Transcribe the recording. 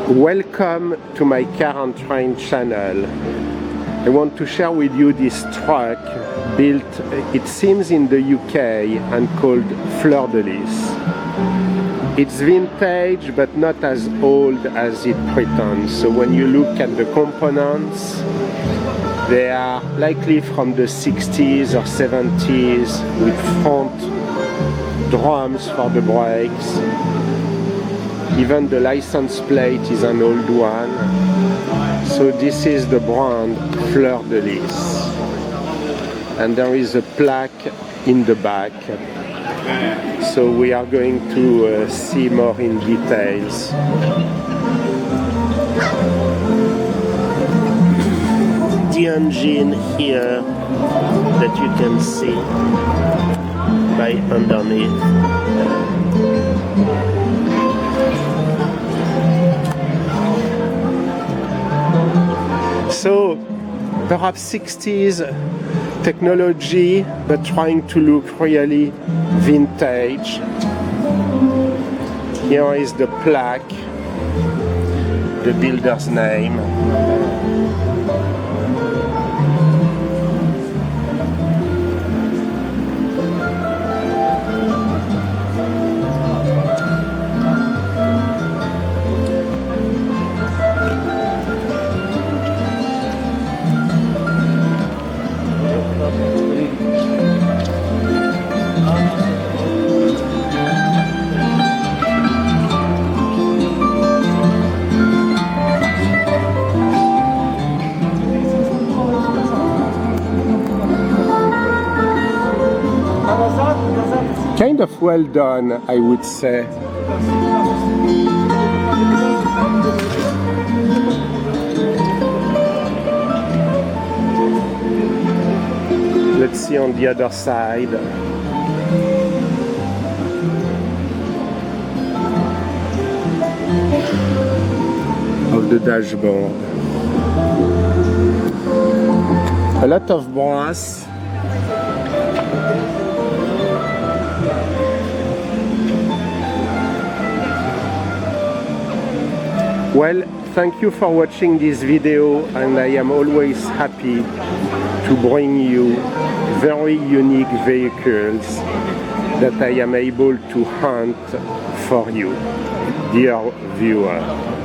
Welcome to my car and train channel. I want to share with you this truck built, it seems, in the UK and called Fleur de Lys. It's vintage but not as old as it pretends. So when you look at the components, they are likely from the 60s or 70s with front drums for the brakes. Even the license plate is an old one. So this is the brand Fleur de Lys. And there is a plaque in the back. So we are going to see more in details. The engine here that you can see by underneath. So perhaps 60s technology, but trying to look really vintage. Here is the plaque, the builder's name. Kind of well done, I would say. Let's see on the other side. Of the dashboard. A lot of brass. Well, thank you for watching this video, and I am always happy to bring you very unique vehicles that I am able to hunt for you, dear viewer.